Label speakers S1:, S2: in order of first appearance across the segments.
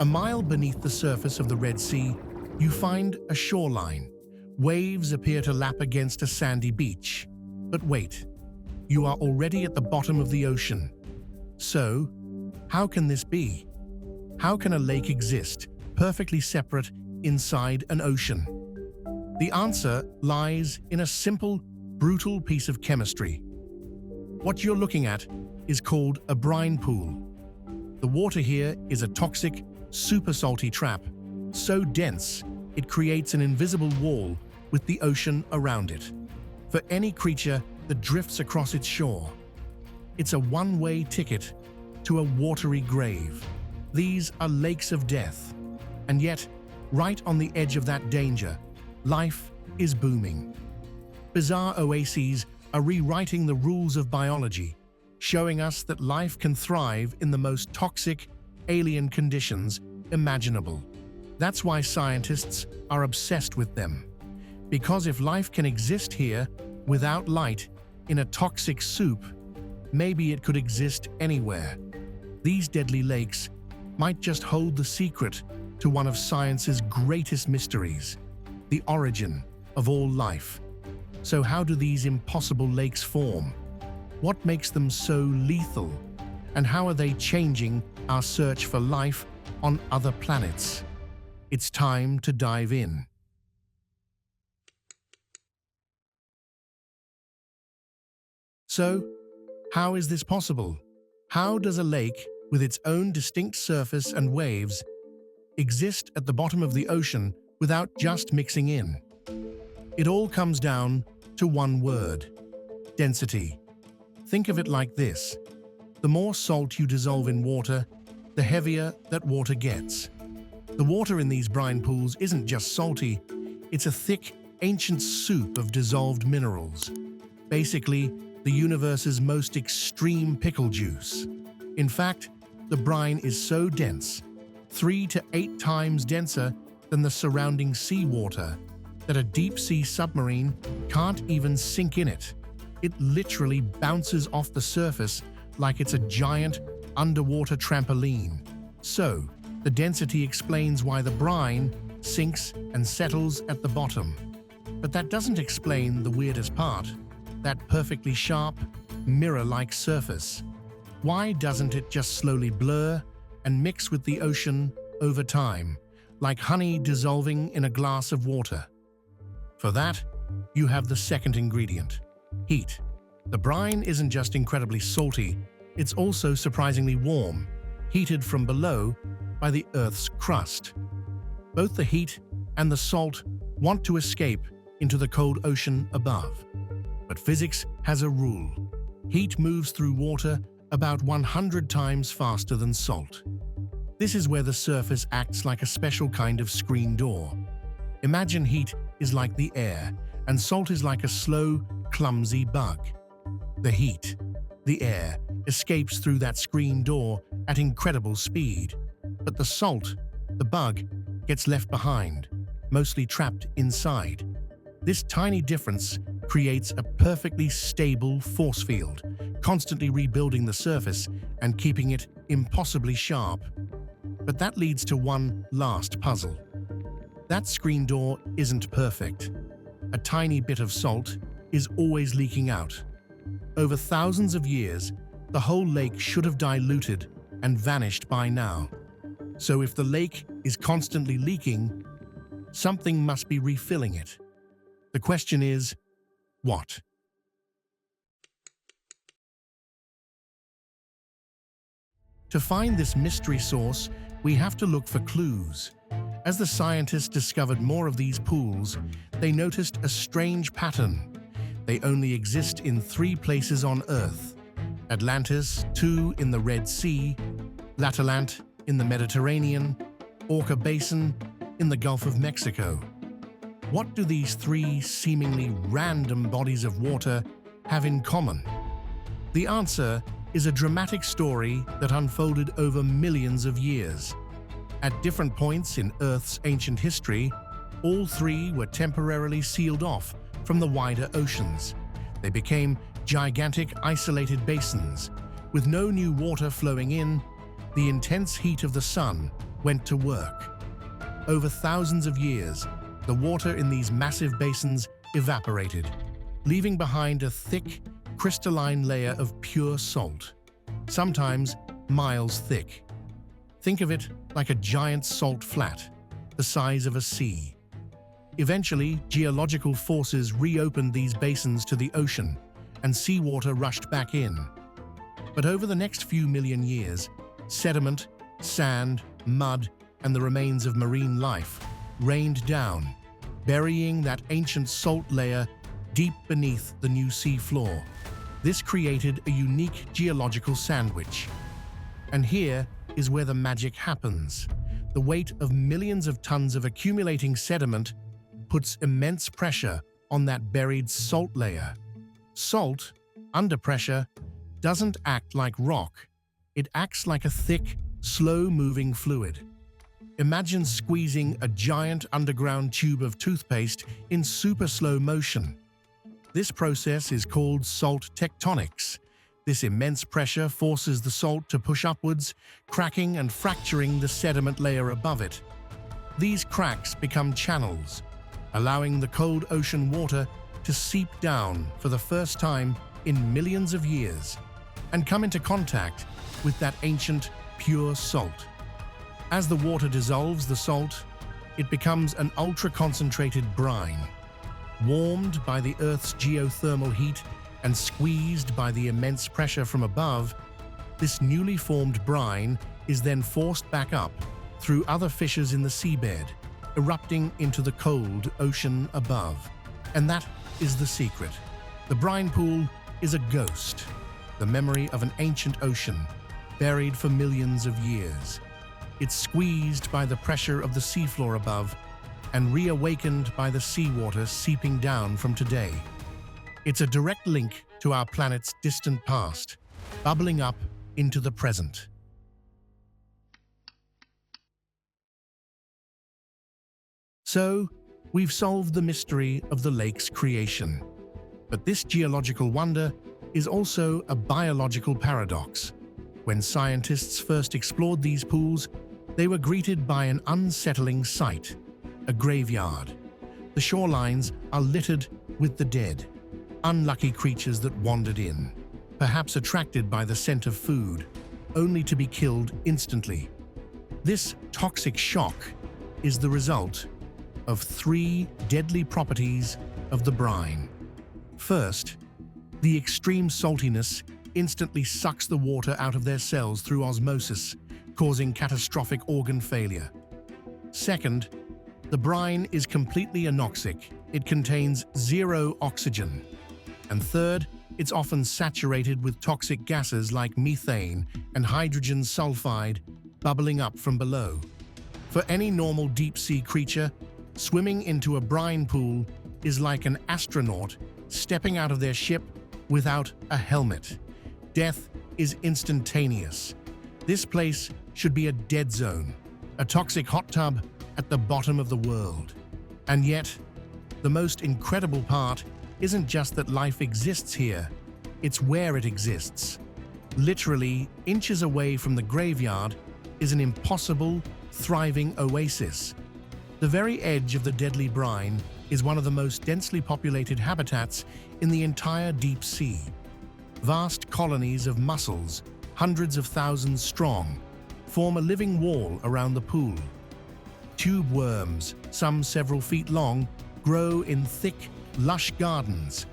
S1: A mile beneath the surface of the Red Sea, you find a shoreline. Waves appear to lap against a sandy beach. But wait, you are already at the bottom of the ocean. So, how can this be? How can a lake exist, perfectly separate, inside an ocean? The answer lies in a simple, brutal piece of chemistry. What you're looking at is called a brine pool. The water here is a toxic, super salty trap, so dense it creates an invisible wall with the ocean around it. For any creature that drifts across its shore, it's a one-way ticket to a watery grave. These are lakes of death. And yet, right on the edge of that danger, life is booming. Bizarre oases are rewriting the rules of biology, showing us that life can thrive in the most toxic, alien conditions imaginable. That's why scientists are obsessed with them. Because if life can exist here without light in a toxic soup, maybe it could exist anywhere. These deadly lakes might just hold the secret to one of science's greatest mysteries, the origin of all life. So how do these impossible lakes form? What makes them so lethal? And how are they changing our search for life on other planets? It's time to dive in. So, how is this possible? How does a lake, with its own distinct surface and waves, exist at the bottom of the ocean without just mixing in? It all comes down to one word: density. Think of it like this. The more salt you dissolve in water, the heavier that water gets. The water in these brine pools isn't just salty, it's a thick, ancient soup of dissolved minerals. Basically, the universe's most extreme pickle juice. In fact, the brine is so dense, 3 to 8 times denser than the surrounding seawater, that a deep-sea submarine can't even sink in it. It literally bounces off the surface like it's a giant underwater trampoline. So, the density explains why the brine sinks and settles at the bottom. But that doesn't explain the weirdest part, that perfectly sharp, mirror-like surface. Why doesn't it just slowly blur and mix with the ocean over time, like honey dissolving in a glass of water? For that, you have the second ingredient: heat. The brine isn't just incredibly salty, it's also surprisingly warm, heated from below by the Earth's crust. Both the heat and the salt want to escape into the cold ocean above. But physics has a rule. Heat moves through water about 100 times faster than salt. This is where the surface acts like a special kind of screen door. Imagine heat is like the air, and salt is like a slow, clumsy bug. The heat, the air, escapes through that screen door at incredible speed. But the salt, the bug, gets left behind, mostly trapped inside. This tiny difference creates a perfectly stable force field, constantly rebuilding the surface and keeping it impossibly sharp. But that leads to one last puzzle. That screen door isn't perfect. A tiny bit of salt is always leaking out. Over thousands of years, the whole lake should have diluted and vanished by now. So if the lake is constantly leaking, something must be refilling it. The question is, what? To find this mystery source, we have to look for clues. As the scientists discovered more of these pools, they noticed a strange pattern. They only exist in 3 places on Earth: Atlantis, 2 in the Red Sea, Latolant in the Mediterranean, Orca Basin in the Gulf of Mexico. What do these 3 seemingly random bodies of water have in common? The answer is a dramatic story that unfolded over millions of years. At different points in Earth's ancient history, all 3 were temporarily sealed off from the wider oceans. They became gigantic isolated basins. With no new water flowing in, the intense heat of the sun went to work. Over thousands of years, the water in these massive basins evaporated, leaving behind a thick, crystalline layer of pure salt, sometimes miles thick. Think of it like a giant salt flat, the size of a sea. Eventually, geological forces reopened these basins to the ocean, and seawater rushed back in. But over the next few million years, sediment, sand, mud, and the remains of marine life rained down, burying that ancient salt layer deep beneath the new seafloor. This created a unique geological sandwich. And here is where the magic happens. The weight of millions of tons of accumulating sediment puts immense pressure on that buried salt layer. Salt, under pressure, doesn't act like rock. It acts like a thick, slow-moving fluid. Imagine squeezing a giant underground tube of toothpaste in super slow motion. This process is called salt tectonics. This immense pressure forces the salt to push upwards, cracking and fracturing the sediment layer above it. These cracks become channels, allowing the cold ocean water to seep down for the first time in millions of years and come into contact with that ancient, pure salt. As the water dissolves the salt, it becomes an ultra-concentrated brine. Warmed by the Earth's geothermal heat and squeezed by the immense pressure from above, this newly formed brine is then forced back up through other fissures in the seabed, erupting into the cold ocean above. And that is the secret. The brine pool is a ghost, the memory of an ancient ocean, buried for millions of years. It's squeezed by the pressure of the seafloor above and reawakened by the seawater seeping down from today. It's a direct link to our planet's distant past, bubbling up into the present. So, we've solved the mystery of the lake's creation. But this geological wonder is also a biological paradox. When scientists first explored these pools, they were greeted by an unsettling sight: a graveyard. The shorelines are littered with the dead, unlucky creatures that wandered in, perhaps attracted by the scent of food, only to be killed instantly. This toxic shock is the result of three deadly properties of the brine. First, the extreme saltiness instantly sucks the water out of their cells through osmosis, causing catastrophic organ failure. Second, the brine is completely anoxic. It contains zero oxygen. And third, it's often saturated with toxic gases like methane and hydrogen sulfide bubbling up from below. For any normal deep-sea creature, swimming into a brine pool is like an astronaut stepping out of their ship without a helmet. Death is instantaneous. This place should be a dead zone, a toxic hot tub at the bottom of the world. And yet, the most incredible part isn't just that life exists here, it's where it exists. Literally, inches away from the graveyard is an impossible, thriving oasis. The very edge of the deadly brine is one of the most densely populated habitats in the entire deep sea. Vast colonies of mussels, hundreds of thousands strong, form a living wall around the pool. Tube worms, some several feet long, grow in thick, lush gardens.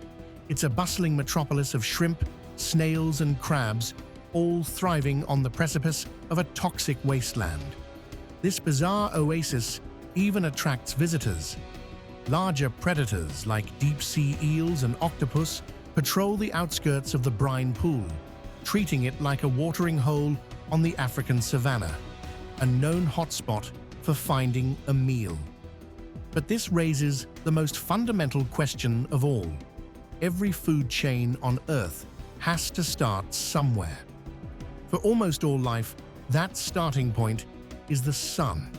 S1: It's a bustling metropolis of shrimp, snails, and crabs, all thriving on the precipice of a toxic wasteland. This bizarre oasis even attracts visitors. Larger predators like deep-sea eels and octopus patrol the outskirts of the brine pool, treating it like a watering hole on the African savanna, a known hotspot for finding a meal. But this raises the most fundamental question of all. Every food chain on Earth has to start somewhere. For almost all life, that starting point is the sun.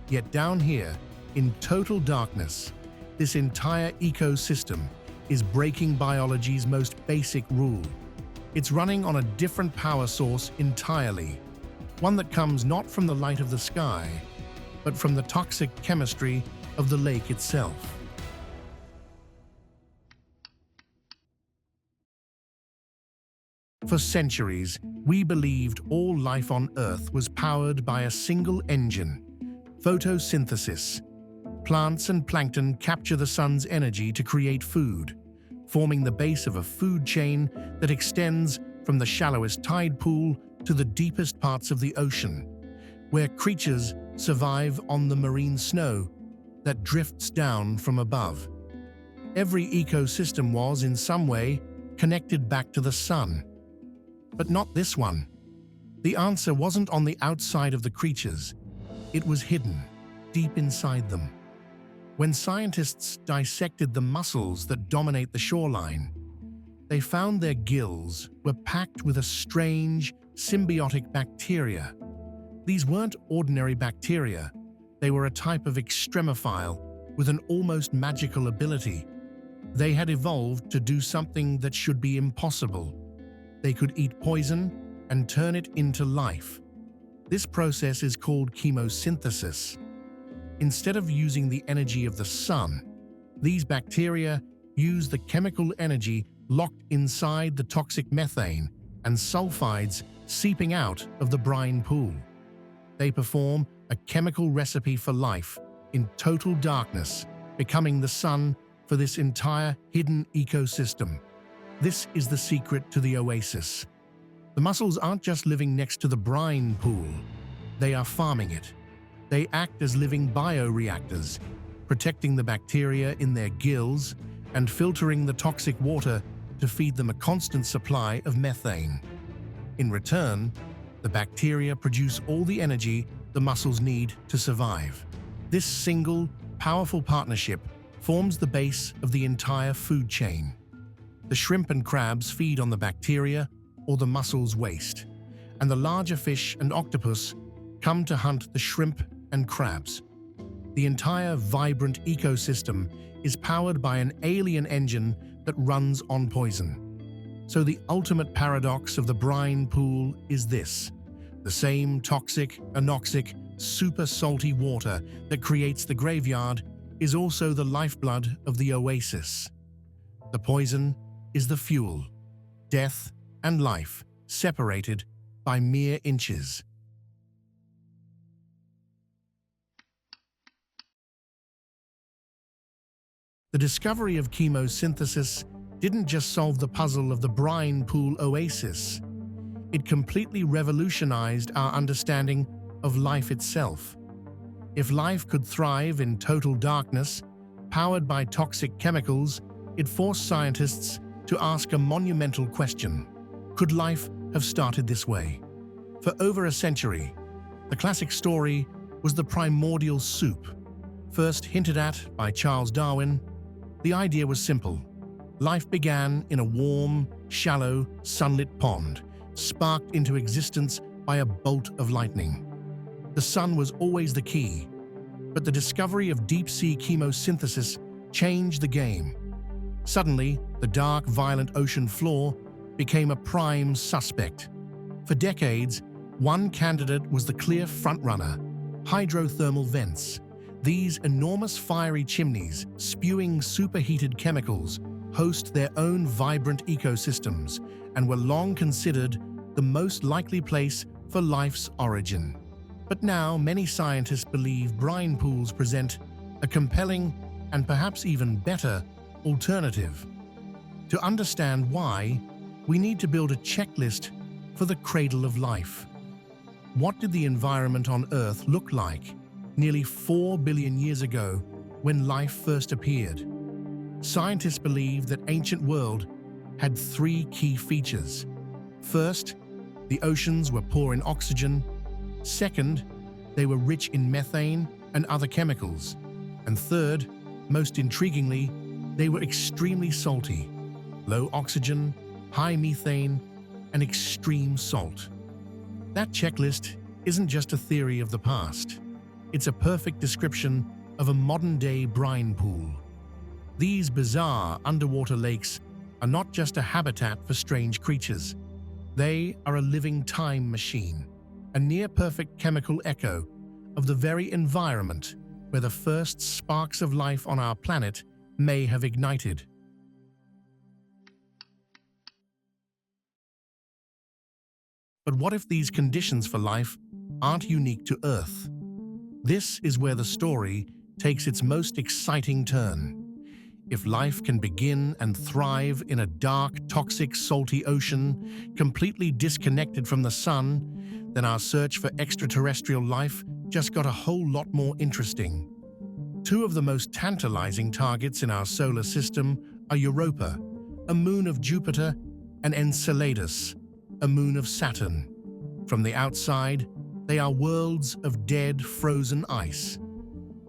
S1: Yet down here, in total darkness, this entire ecosystem is breaking biology's most basic rule. It's running on a different power source entirely. one that comes not from the light of the sky, but from the toxic chemistry of the lake itself. For centuries, we believed all life on Earth was powered by a single engine: photosynthesis. Plants and plankton capture the sun's energy to create food, forming the base of a food chain that extends from the shallowest tide pool to the deepest parts of the ocean, where creatures survive on the marine snow that drifts down from above. Every ecosystem was, in some way, connected back to the sun. But not this one. The answer wasn't on the outside of the creatures. It was hidden, deep inside them. When scientists dissected the mussels that dominate the shoreline, they found their gills were packed with a strange, symbiotic bacteria. These weren't ordinary bacteria. They were a type of extremophile with an almost magical ability. They had evolved to do something that should be impossible. They could eat poison and turn it into life. This process is called chemosynthesis. Instead of using the energy of the sun, these bacteria use the chemical energy locked inside the toxic methane and sulfides seeping out of the brine pool. They perform a chemical recipe for life in total darkness, becoming the sun for this entire hidden ecosystem. This is the secret to the Oasis. The mussels aren't just living next to the brine pool, they are farming it. They act as living bioreactors, protecting the bacteria in their gills and filtering the toxic water to feed them a constant supply of methane. In return, the bacteria produce all the energy the mussels need to survive. This single, powerful partnership forms the base of the entire food chain. The shrimp and crabs feed on the bacteria or the mussels' waste, and the larger fish and octopus come to hunt the shrimp and crabs. The entire vibrant ecosystem is powered by an alien engine that runs on poison. So the ultimate paradox of the brine pool is this: the same toxic, anoxic, super salty water that creates the graveyard is also the lifeblood of the Oasis. The poison is the fuel, death and life separated by mere inches. The discovery of chemosynthesis didn't just solve the puzzle of the brine pool oasis. It completely revolutionized our understanding of life itself. If life could thrive in total darkness, powered by toxic chemicals, it forced scientists to ask a monumental question: could life have started this way? For over a century, the classic story was the primordial soup. First hinted at by Charles Darwin, the idea was simple. Life began in a warm, shallow, sunlit pond, sparked into existence by a bolt of lightning. The sun was always the key, but the discovery of deep-sea chemosynthesis changed the game. Suddenly, the dark, violent ocean floor became a prime suspect. For decades, one candidate was the clear frontrunner: hydrothermal vents. These enormous fiery chimneys, spewing superheated chemicals, host their own vibrant ecosystems and were long considered the most likely place for life's origin. But now, many scientists believe brine pools present a compelling and perhaps even better alternative. To understand why, we need to build a checklist for the cradle of life. What did the environment on Earth look like nearly 4 billion years ago when life first appeared? Scientists believe that ancient world had 3 key features. First, the oceans were poor in oxygen. Second, they were rich in methane and other chemicals. And third, most intriguingly, they were extremely salty: low oxygen, high methane, and extreme salt. That checklist isn't just a theory of the past. It's a perfect description of a modern-day brine pool. These bizarre underwater lakes are not just a habitat for strange creatures. They are a living time machine. a near-perfect chemical echo of the very environment where the first sparks of life on our planet may have ignited. But what if these conditions for life aren't unique to Earth? This is where the story takes its most exciting turn. If life can begin and thrive in a dark, toxic, salty ocean, completely disconnected from the sun, then our search for extraterrestrial life just got a whole lot more interesting. Two of the most tantalizing targets in our solar system are Europa, a moon of Jupiter, and Enceladus, a moon of Saturn. From the outside, they are worlds of dead, frozen ice.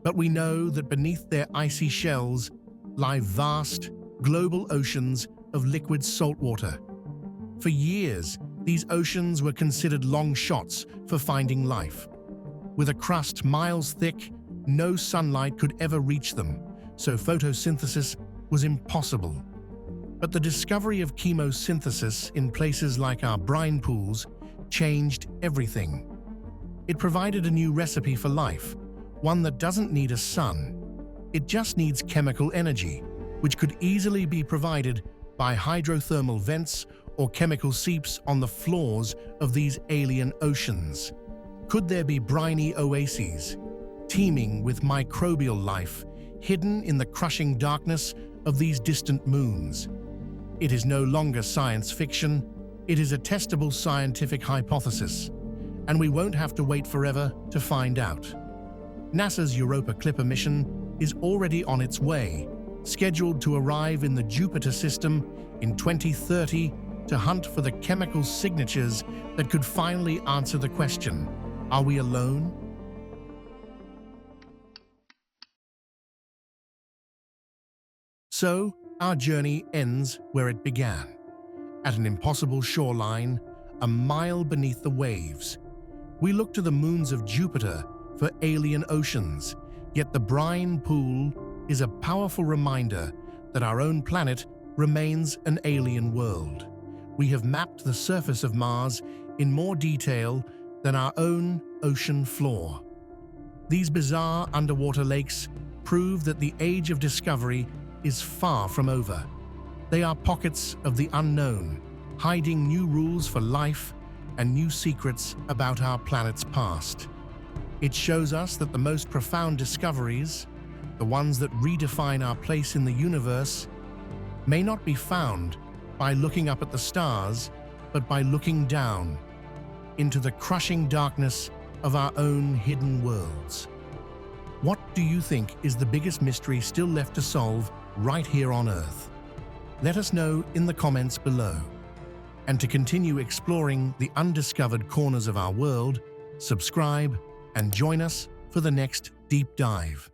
S1: But we know that beneath their icy shells lie vast, global oceans of liquid saltwater. For years, these oceans were considered long shots for finding life. With a crust miles thick, no sunlight could ever reach them, so photosynthesis was impossible. But the discovery of chemosynthesis in places like our brine pools changed everything. It provided a new recipe for life, one that doesn't need a sun. It just needs chemical energy, which could easily be provided by hydrothermal vents or chemical seeps on the floors of these alien oceans. Could there be briny oases, teeming with microbial life, hidden in the crushing darkness of these distant moons? It is no longer science fiction, it is a testable scientific hypothesis, and we won't have to wait forever to find out. NASA's Europa Clipper mission is already on its way, scheduled to arrive in the Jupiter system in 2030 to hunt for the chemical signatures that could finally answer the question, are we alone? So, our journey ends where it began, at an impossible shoreline, a mile beneath the waves. We look to the moons of Jupiter for alien oceans, yet the brine pool is a powerful reminder that our own planet remains an alien world. We have mapped the surface of Mars in more detail than our own ocean floor. These bizarre underwater lakes prove that the age of discovery is far from over. They are pockets of the unknown, hiding new rules for life and new secrets about our planet's past. It shows us that the most profound discoveries, the ones that redefine our place in the universe, may not be found by looking up at the stars, but by looking down into the crushing darkness of our own hidden worlds. What do you think is the biggest mystery still left to solve right here on Earth? Let us know in the comments below. And to continue exploring the undiscovered corners of our world, subscribe and join us for the next deep dive.